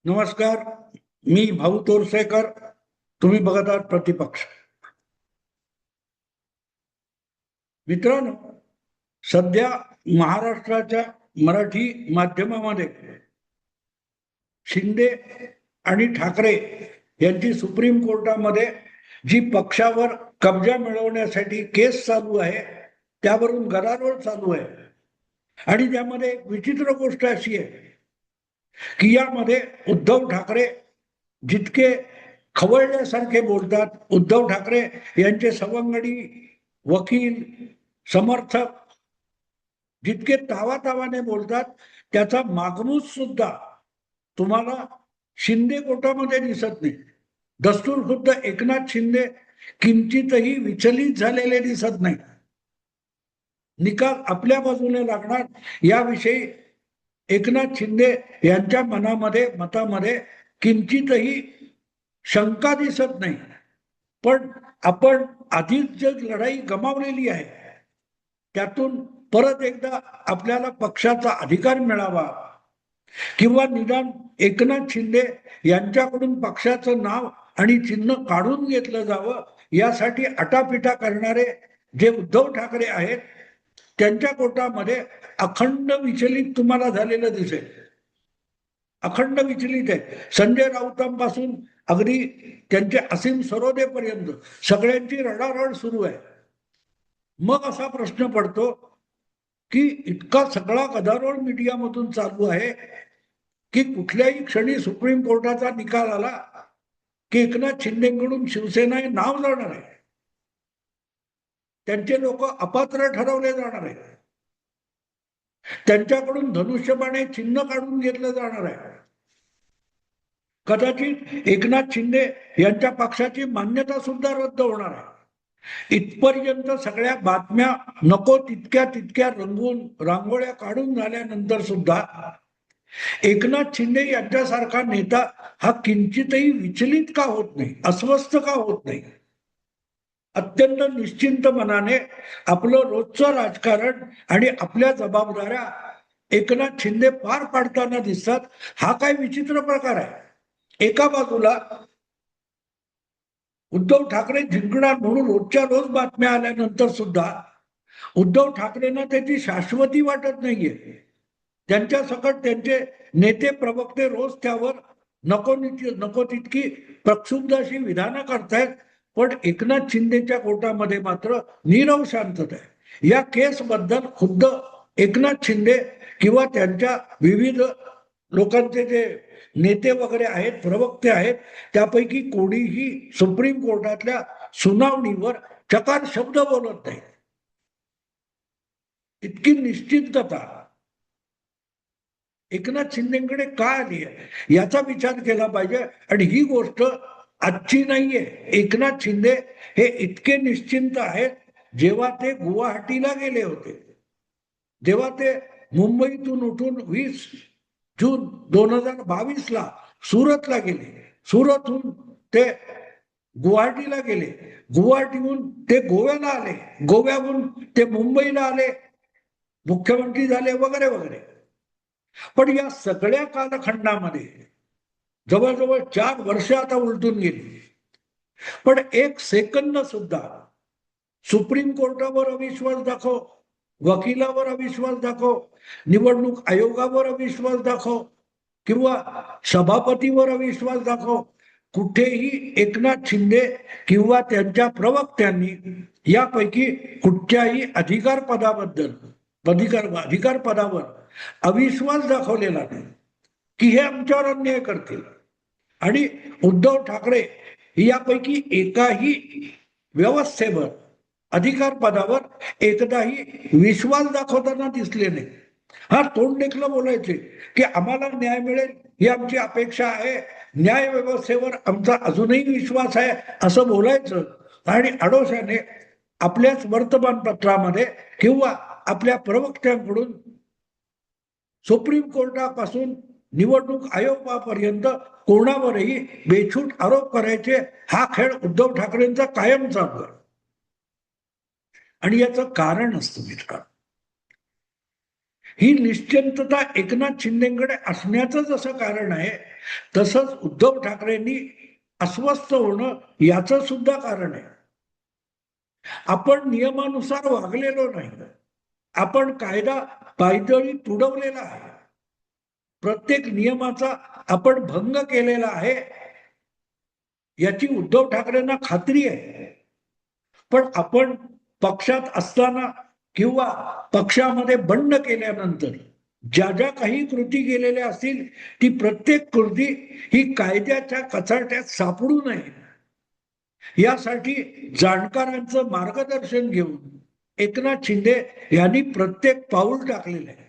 नमस्कार. मी भाऊ तोरसेकर. तुम्ही बघत आहात प्रतिपक्ष. मित्रांनो, सध्या महाराष्ट्राच्या मराठी माध्यमामध्ये शिंदे आणि ठाकरे यांची सुप्रीम कोर्टामध्ये जी पक्षावर कब्जा मिळवण्यासाठी केस चालू आहे, त्यावरून गदारोळ चालू आहे. आणि त्यामध्ये एक विचित्र गोष्ट अशी आहे की यामध्ये उद्धव ठाकरे जितके खवळल्यासारखे बोलतात, उद्धव ठाकरे यांचे सवंगडी, वकील, समर्थक जितके तावातावाने बोलतात, त्याचा मागमूस सुद्धा तुम्हाला शिंदे कोर्टामध्ये दिसत नाही. दस्तूर खुद्द एकनाथ शिंदे किंचितही विचलित झालेले दिसत नाही. निकाल आपल्या बाजूने लागणार याविषयी एकनाथ शिंदे यांच्या मतामध्ये किंचितही शंका दिसत नाही. पण आपण आधीच जी लढाई गमावलेली आहे, त्यातून परत एकदा आपल्याला पक्षाचा अधिकार मिळावा किंवा निदान एकनाथ शिंदे यांच्याकडून पक्षाचं नाव आणि चिन्ह काढून घेतलं जावं, यासाठी आटापिटा करणारे जे उद्धव ठाकरे आहेत, त्यांच्या कोर्टामध्ये अखंड विचलित तुम्हाला झालेलं दिसेल. अखंड विचलित आहे. संजय राऊतांपासून अगदी त्यांचे असीम सरोदेपर्यंत सगळ्यांची रडारड सुरू आहे. मग असा प्रश्न पडतो की इतका सगळा गदारोळ मीडियामधून चालू आहे की कुठल्याही क्षणी सुप्रीम कोर्टाचा निकाल आला की एकनाथ शिंदेकडून शिवसेना हे नाव जाणार आहे, त्यांचे लोक अपात्र ठरवले जाणार आहे, त्यांच्याकडून धनुष्यबाणे चिन्ह काढून घेतलं जाणार आहे. कदाचित एकनाथ शिंदे यांच्या पक्षाची मान्यता सुद्धा रद्द होणार आहे. इथपर्यंत सगळ्या बातम्या नको तितक्या रंगून रांगोळ्या काढून झाल्यानंतर सुद्धा एकनाथ शिंदे यांच्यासारखा नेता हा किंचितही विचलित का होत नाही, अस्वस्थ का होत नाही? अत्यंत निश्चिंत मनाने आपलं रोजचं राजकारण आणि आपल्या जबाबदाऱ्या एकनाथ शिंदे पार पाडताना दिसतात. हा काय विचित्र प्रकार आहे. एका बाजूला उद्धव ठाकरे जिंकणार म्हणून रोजच्या रोज बातम्या आल्यानंतर सुद्धा उद्धव ठाकरेंना त्याची शाश्वती वाटत नाहीये. त्यांच्या सकट त्यांचे नेते प्रवक्ते रोज त्यावर नको तितकी प्रक्षुब्ध अशी विधानं करतायत. पण एकनाथ शिंदेच्या कोर्टामध्ये मात्र नीरव शांतता आहे. या केस बद्दल खुद्द एकनाथ शिंदे किंवा त्यांच्या विविध लोकांचे जे नेते वगैरे आहेत, प्रवक्ते आहेत, त्यापैकी कोणीही सुप्रीम कोर्टातल्या सुनावणीवर चकार शब्द बोलत नाही. इतकी निश्चितता एकनाथ शिंदेकडे का आली आहे याचा विचार केला पाहिजे. आणि ही गोष्ट आजची नाहीये. एकनाथ शिंदे हे इतके निश्चिंत आहेत, जेव्हा ते गुवाहाटीला गेले होते, जेव्हा ते मुंबईतून उठून 20 जून 2022 सुरतला गेले, सुरतहून ते गुवाहाटीला गेले, गुवाहाटीहून ते गोव्याला आले, गोव्याहून ते मुंबईला आले, मुख्यमंत्री झाले वगैरे वगैरे. पण या सगळ्या कालखंडामध्ये जवळजवळ 4 वर्ष आता उलटून गेली, पण एक सेकंद सुद्धा सुप्रीम कोर्टावर अविश्वास दाखव, वकिलावर अविश्वास दाखव, निवडणूक आयोगावर अविश्वास दाखव किंवा सभापतीवर अविश्वास दाखव, कुठेही एकनाथ शिंदे किंवा त्यांच्या प्रवक्त्यांनी यापैकी कुठच्याही अधिकार पदावर अविश्वास दाखवलेला नाही की हे आमच्यावर अन्याय करतील. आणि उद्धव ठाकरे यापैकी एकाही व्यवस्थेवर अधिकार पदावर एकदाही विश्वास दाखवताना दिसले नाही. हा तोंड देखलं बोलायचे की आम्हाला न्याय मिळेल ही आमची अपेक्षा आहे, न्याय व्यवस्थेवर आमचा अजूनही विश्वास आहे, असं बोलायचं. आणि आडोशाने आपल्याच वर्तमानपत्रामध्ये किंवा आपल्या प्रवक्त्यांकडून सुप्रीम कोर्टापासून निवडणूक आयोगापर्यंत कोणावरही बेछूट आरोप करायचे, हा खेळ उद्धव ठाकरेंचा कायम चालू आहे. आणि याचं कारण असतं मित्रांनो, ही निश्चिंतता एकनाथ शिंदेकडे असण्याचं जसं कारण आहे, तसंच उद्धव ठाकरेंनी अस्वस्थ होणं याचं सुद्धा कारण आहे. आपण नियमानुसार वागलेलो नाही, आपण कायदा पायदळी तुडवलेला आहे, प्रत्येक नियमाचा आपण भंग केलेला आहे याची उद्धव ठाकरेंना खात्री आहे. पण आपण पक्षात असताना किंवा पक्षामध्ये बंड केल्यानंतर ज्या ज्या काही कृती केलेल्या असतील ती प्रत्येक कृती ही कायद्याच्या कचाट्यात सापडू नये यासाठी जाणकारांचं मार्गदर्शन घेऊन एकनाथ शिंदे यांनी प्रत्येक पाऊल टाकलेलं आहे,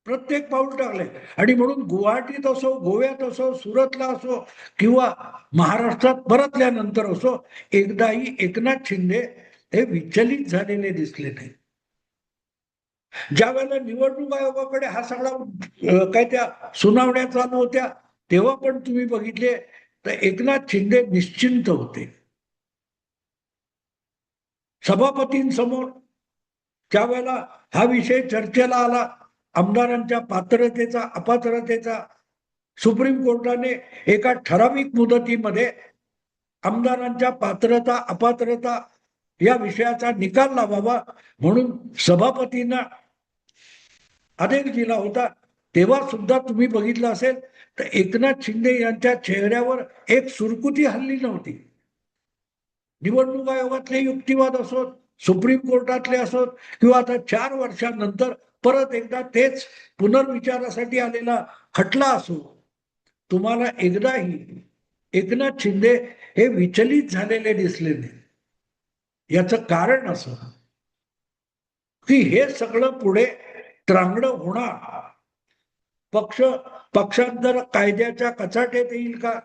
प्रत्येक पाऊल टाकलंय. आणि म्हणून गुवाहाटीत असो, गोव्यात असो, सुरतला असो किंवा महाराष्ट्रात परतल्यानंतर असो, एकदाही एकनाथ शिंदे हे विचलित झालेले दिसले नाही. ज्या वेळेला निवडणूक आयोगाकडे हा सगळा काय त्या सुनावण्या चालू होत्या, तेव्हा पण तुम्ही बघितले तर एकनाथ शिंदे निश्चिंत होते. सभापतींसमोर ज्या वेळेला हा विषय चर्चेला आला, आमदारांच्या पात्रतेचा अपात्रतेचा, सुप्रीम कोर्टाने एका ठराविक मुदतीमध्ये आमदारांच्या पात्रता अपात्रता या विषयाचा निकाल लावावा म्हणून सभापतींना आदेश दिला होता. तेव्हा सुद्धा तुम्ही बघितलं असेल तर एकनाथ शिंदे यांच्या चेहऱ्यावर एक सुरकुती हल्ली नव्हती. निवडणूक आयोगातले युक्तिवाद असोत, सुप्रीम कोर्टातले असोत किंवा आता 4 वर्षांनंतर परत एकदा तेच पुनर्विचारासाठी आलेला खटला असो, तुम्हाला एकदाही एकनाथ शिंदे हे विचलित झालेले दिसले नाही. याचं कारण असं की हे सगळं पुढे त्रांगडं होणार. पक्षांतर कायद्याच्या कचाट्यात येईल का?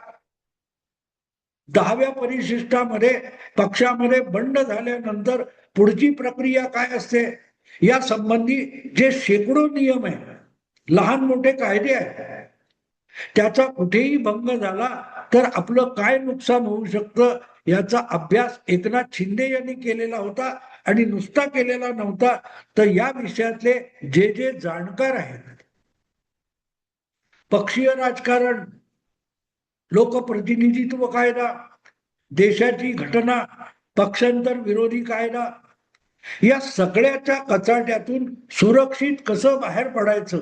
10व्या परिशिष्टामध्ये पक्षामध्ये बंड झाल्यानंतर पुढची प्रक्रिया काय असते या संबंधी जे शेकडो नियम आहे, लहान मोठे कायदे आहेत, त्याचा कुठेही भंग झाला तर आपलं काय नुकसान होऊ शकतं याचा अभ्यास एकनाथ शिंदे यांनी केलेला होता. आणि नुसता केलेला नव्हता तर या विषयातले जे जे जाणकार आहेत, पक्षीय राजकारण, लोकप्रतिनिधित्व कायदा, देशाची घटना, पक्षांतर विरोधी कायदा, या सगळ्याच्या कचाट्यातून सुरक्षित कसं बाहेर पडायचं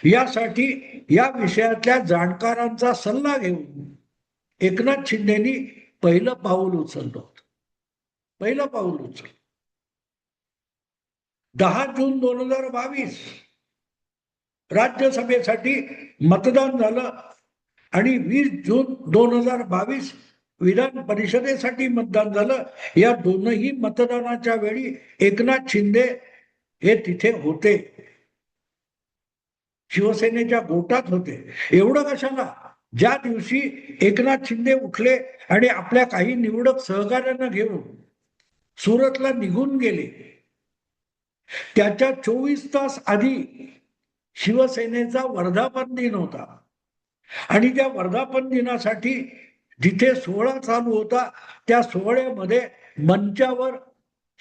यासाठी या विषयातल्या जाणकारांचा सल्ला घेऊन एकनाथ शिंदेनी पहिलं पाऊल उचललं होतं. पहिलं पाऊल उचललं. 10 जून 2022 राज्यसभेसाठी मतदान झालं आणि 20 जून 2022 विधान परिषदेसाठी मतदान झालं. या दोनही मतदानाच्या वेळी एकनाथ शिंदे हे तिथे होते, शिवसेनेच्या गोटात होते. एवढं कशाला, ज्या दिवशी एकनाथ शिंदे उठले आणि आपल्या काही निवडक सहकार्यांना घेऊन सुरतला निघून गेले, त्याच्या 24 तास आधी शिवसेनेचा वर्धापन दिन होता. आणि त्या वर्धापन दिनासाठी जिथे सोहळा चालू होता त्या सोहळ्यामध्ये मंचावर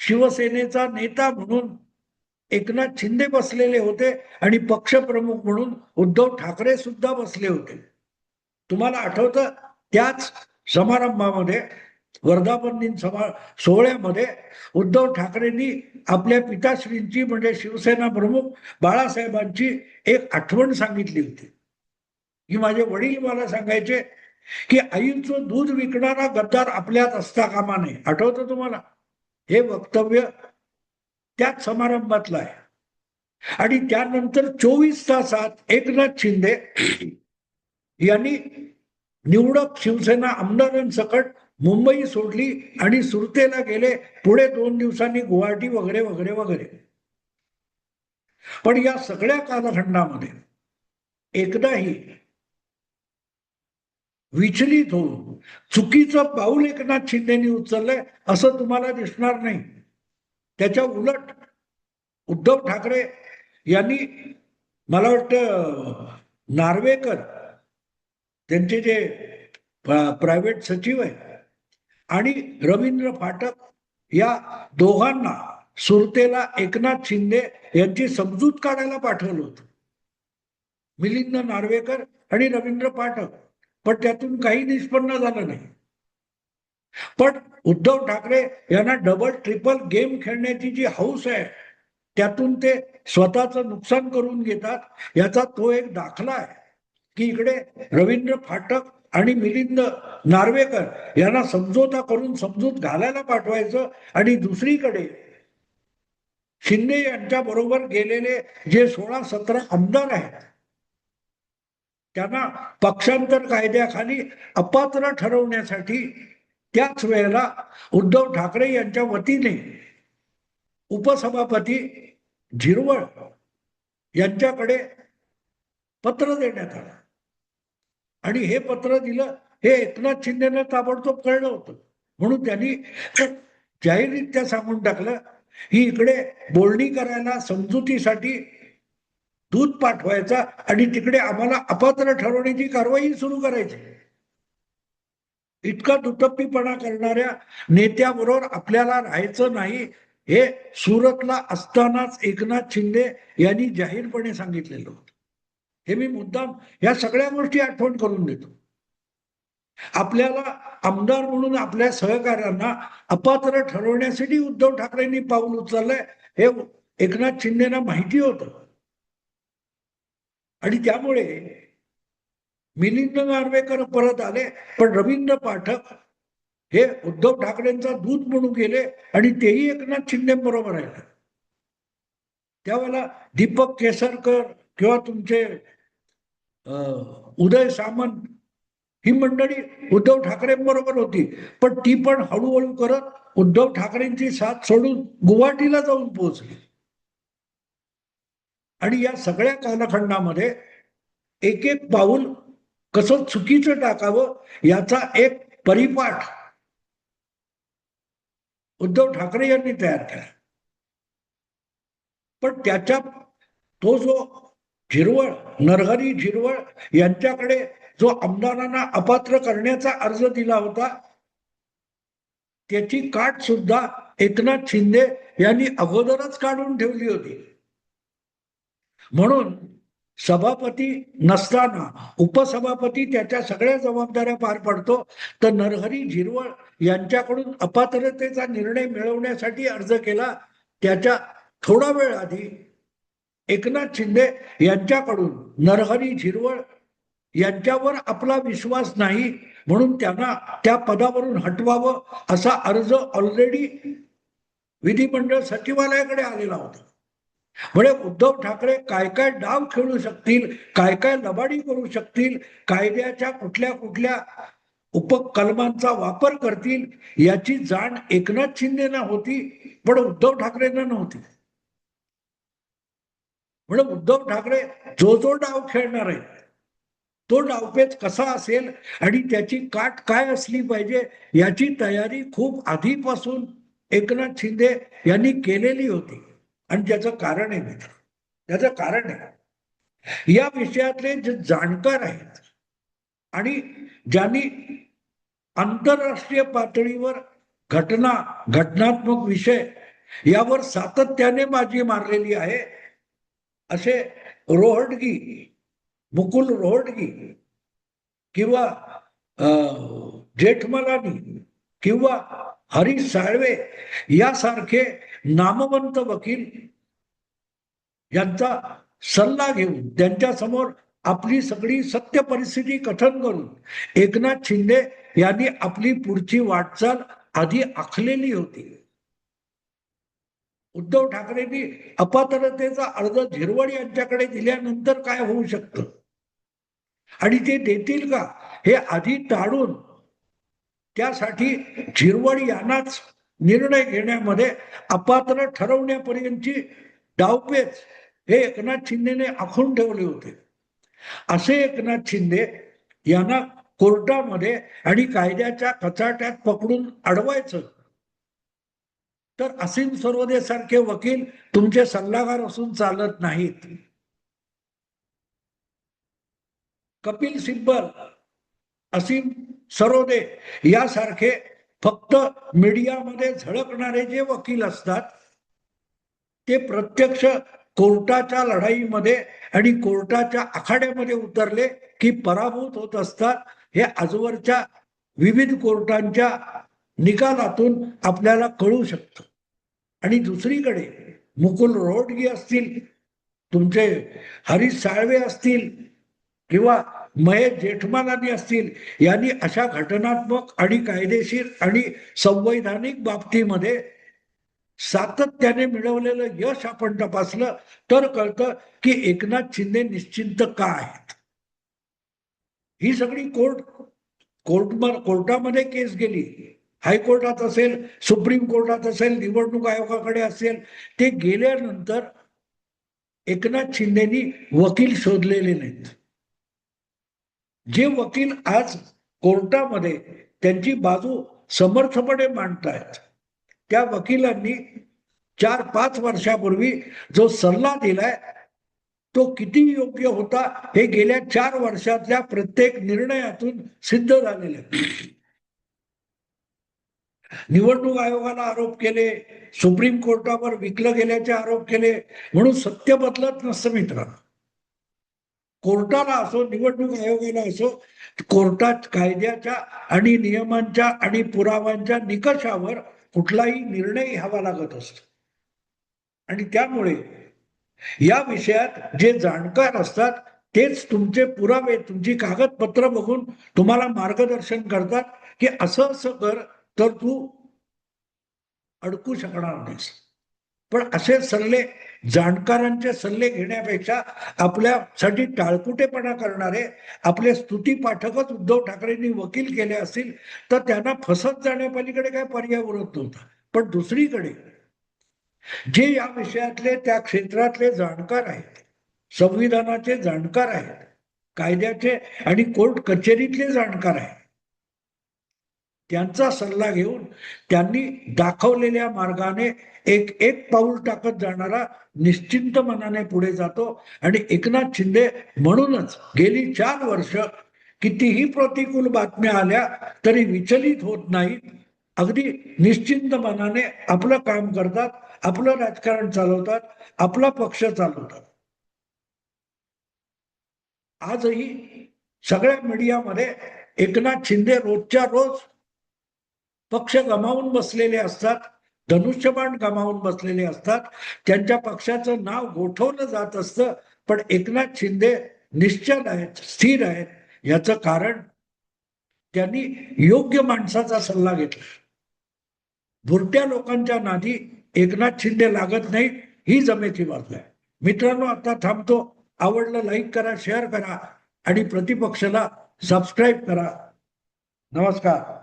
शिवसेनेचा नेता म्हणून एकनाथ शिंदे बसलेले होते आणि पक्षप्रमुख म्हणून उद्धव ठाकरे सुद्धा बसले होते. तुम्हाला आठवतं, त्याच समारंभामध्ये वर्धापन दिन सोहळ्यामध्ये उद्धव ठाकरेंनी आपल्या पिताश्रींची म्हणजे शिवसेना प्रमुख बाळासाहेबांची एक आठवण सांगितली होती की माझे वडील मला सांगायचे की आईचं दूध विकणारा गद्दार आपल्यात असता कामा नये. आठवतं तुम्हाला? हे वक्तव्य त्याच समारंभातलं आहे. आणि त्यानंतर 24 तासात एकनाथ शिंदे यांनी निवडक शिवसेना आमदारांसकट मुंबई सोडली आणि सुरतेला गेले. पुढे 2 दिवसांनी गुवाहाटी वगैरे वगैरे वगैरे. पण या सगळ्या कालखंडामध्ये एकदाही विचलित होऊन चुकीचं पाऊल एकनाथ शिंदेनी उचललंय असं तुम्हाला दिसणार नाही. त्याच्या उलट उद्धव ठाकरे यांनी, मला वाटतं नार्वेकर त्यांचे जे प्रायव्हेट सचिव आहे आणि रवींद्र फाटक या दोघांना सुरतेला एकनाथ शिंदे यांची समजूत काढायला पाठवलं होतं, मिलिंद नार्वेकर आणि रवींद्र पाठक, पण त्यातून काही निष्पन्न झालं नाही. पण उद्धव ठाकरे यांना डबल ट्रिपल गेम खेळण्याची जी हौस आहे, त्यातून ते स्वतःचं नुकसान करून घेतात. याचा तो एक दाखला आहे की इकडे रवींद्र फाटक आणि मिलिंद नार्वेकर यांना समझोता करून समजूत घालायला पाठवायचं, आणि दुसरीकडे शिंदे यांच्या बरोबर गेलेले जे 16-17 आमदार आहेत त्यांना पक्षांतर कायद्याखाली अपात्र ठरवण्यासाठी त्याच वेळेला उद्धव ठाकरे यांच्या वतीने उपसभापती झिरवळ यांच्याकडे पत्र देण्यात आलं. आणि हे पत्र दिलं हे एकनाथ शिंदेना ताबडतोब कळलं होतं, म्हणून त्यांनी जाहीररित्या सांगून टाकलं ही इकडे बोलणी करायला समजुतीसाठी दूत पाठवायचा आणि तिकडे आम्हाला अपात्र ठरवण्याची कारवाई सुरू करायची. इतका दुटप्पीपणा करणाऱ्या नेत्याबरोबर आपल्याला राहायचं नाही, हे सुरतला असतानाच एकनाथ शिंदे यांनी जाहीरपणे सांगितलेलं होतं. हे मी मुद्दाम या सगळ्या गोष्टी आठवण करून देतो. आपल्याला आमदार म्हणून आपल्या सहकार्यांना अपात्र ठरवण्यासाठी उद्धव ठाकरेंनी पाऊल उचललंय हे एकनाथ शिंदेना माहिती होतं. आणि त्यामुळे मिलिंद नार्वेकर परत आले, पण रवींद्र पाठक हे उद्धव ठाकरेंचा दूत म्हणून गेले आणि तेही एकनाथ शिंदे बरोबर राहिले. त्यावेळेला दीपक केसरकर किंवा तुमचे उदय सामंत ही मंडळी उद्धव ठाकरेंबरोबर होती, पण ती पण हळूहळू करत उद्धव ठाकरेंची साथ सोडून गुवाहाटीला जाऊन पोहोचली. आणि या सगळ्या कालखंडामध्ये एक एक पाऊल कसं चुकीचं टाकावं याचा एक परिपाठ उद्धव ठाकरे यांनी तयार केला. पण त्याच्या तो जो झिरवळ नरहरी झिरवळ यांच्याकडे जो आमदारांना अपात्र करण्याचा अर्ज दिला होता त्याची काट सुद्धा एकनाथ शिंदे यांनी अगोदरच काढून ठेवली होती. म्हणून सभापती नसताना उपसभापती त्याच्या सगळ्या जबाबदाऱ्या पार पडतो, तर नरहरी झिरवळ यांच्याकडून अपात्रतेचा निर्णय मिळवण्यासाठी अर्ज केला. त्याच्या थोडा वेळ आधी एकनाथ शिंदे यांच्याकडून नरहरी झिरवळ यांच्यावर आपला विश्वास नाही म्हणून त्यांना त्या पदावरून हटवावं असा अर्ज ऑलरेडी विधिमंडळ सचिवालयाकडे आलेला होता. म्हणजे उद्धव ठाकरे काय काय डाव खेळू शकतील, काय काय लबाडी करू शकतील, कायद्याच्या कुठल्या कुठल्या उपकलमांचा वापर करतील याची जाण एकनाथ शिंदेना होती, पण उद्धव ठाकरेंना नव्हती. म्हणून उद्धव ठाकरे जो जो डाव खेळणार आहे तो डावपेच कसा असेल आणि त्याची काट काय असली पाहिजे याची तयारी खूप आधीपासून एकनाथ शिंदे यांनी केलेली होती. आणि त्याचं कारण आहे मित्र, त्याचं कारण आहे या विषयातले जे जाणकार आहेत आणि ज्यांनी आंतरराष्ट्रीय पातळीवर घटनात्मक विषय यावर सातत्याने बाजी मारलेली आहे, असे रोहटगी मुकुल रोहटगी किंवा जेठमलानी किंवा हरीश साळवे यासारखे नामवंत वकील यांचा सल्ला घेऊन त्यांच्या समोर आपली सगळी सत्य परिस्थिती कथन करून एकनाथ शिंदे यांनी आपली पुढची वाटचाल आधी आखलेली होती. उद्धव ठाकरेंनी अपात्रतेचा अर्ज झिरवळ यांच्याकडे दिल्यानंतर काय होऊ शकतं आणि ते देतील का हे आधी टाळून त्यासाठी झिरवळ यांनाच निर्णय घेण्यामध्ये अपात्र ठरवण्यापर्यंतची डावपेच हे एकनाथ शिंदेने आखून ठेवले होते. असे एकनाथ शिंदे यांना कोर्टामध्ये आणि कायद्याच्या कचाट्यात पकडून अडवायचं तर असीम सरोदे सारखे वकील तुमचे सल्लागार असून चालत नाहीत. कपिल सिब्बल, असीम सरोदे यासारखे फक्त मीडियामध्ये झळकणारे जे वकील असतात ते प्रत्यक्ष कोर्टाच्या लढाईमध्ये आणि कोर्टाच्या आखाड्यामध्ये उतरले की पराभूत होत असतात, हे आजवरच्या विविध कोर्टांच्या निकालातून आपल्याला कळू शकतं. आणि दुसरीकडे मुकुल रोहटगी असतील, तुमचे हरीश साळवे असतील किंवा महेश जेठमलानी असतील, यांनी अशा घटनात्मक आणि कायदेशीर आणि संवैधानिक बाबतीमध्ये सातत्याने मिळवलेलं यश आपण तपासलं तर कळतं की एकनाथ शिंदे निश्चिंत का आहेत. ही सगळी कोर्टामध्ये केस गेली, हायकोर्टात असेल, सुप्रीम कोर्टात असेल, निवडणूक आयोगाकडे असेल, ते गेल्यानंतर एकनाथ शिंदेनी वकील शोधलेले नाहीत. जे वकील आज कोर्टामध्ये त्यांची बाजू समर्थपणे मांडतायत, त्या वकिलांनी 4-5 वर्षापूर्वी जो सल्ला दिलाय तो किती योग्य होता हे गेल्या 4 वर्षातल्या प्रत्येक निर्णयातून सिद्ध झालेलं आहे. निवडणूक आयोगाला आरोप केले, सुप्रीम कोर्टावर विकलं गेल्याचे आरोप केले, म्हणून सत्य बदलत नसतं मित्रांनो. कोर्टाला असो, निवडणूक आयोगाला असो, कोर्टात कायद्याच्या आणि नियमांच्या आणि पुराव्यांच्या निकषावर कुठलाही निर्णय घ्यावा लागत असतो. आणि त्यामुळे या विषयात जे जाणकार असतात तेच तुमचे पुरावे, तुमची कागदपत्र बघून तुम्हाला मार्गदर्शन करतात की असं असं कर तर तू अडकू शकणार नाहीस. पण असे सल्ले, जाणकारांचे सल्ले घेण्यापेक्षा आपल्यासाठी टाळकुटेपणा करणारे आपले स्तुती पाठकच उद्धव ठाकरेंनी वकील केले असतील तर त्यांना फसत जाण्यापलीकडे काय पर्याय उरत नव्हता. पण दुसरीकडे जे या विषयातले, त्या क्षेत्रातले जाणकार आहेत, संविधानाचे जाणकार आहेत, कायद्याचे आणि कोर्ट कचेरीतले जाणकार आहेत, त्यांचा सल्ला घेऊन त्यांनी दाखवलेल्या मार्गाने एक एक पाऊल टाकत जाणारा निश्चिंत मनाने पुढे जातो. आणि एकनाथ शिंदे म्हणूनच गेली 4 वर्ष कितीही प्रतिकूल बातम्या आल्या तरी विचलित होत नाहीत, अगदी निश्चिंत मनाने आपलं काम करतात, आपलं राजकारण चालवतात, आपला पक्ष चालवतात. आजही सगळ्या मीडियामध्ये एकनाथ शिंदे रोजच्या रोज पक्ष गमावून बसलेले असतात, धनुष्यबाण गमावून बसलेले असतात, त्यांच्या पक्षाचं नाव गोठवलं जात असतं, पण एकनाथ शिंदे निश्चल आहेत, स्थिर आहेत. याचं कारण त्यांनी योग्य माणसाचा सल्ला घेतला. भुरट्या लोकांच्या नादी एकनाथ शिंदे लागत नाही, ही जमेची बाजू आहे. मित्रांनो, आता थांबतो. आवडलं लाईक करा, शेअर करा आणि प्रतिपक्षाला सबस्क्राईब करा. नमस्कार.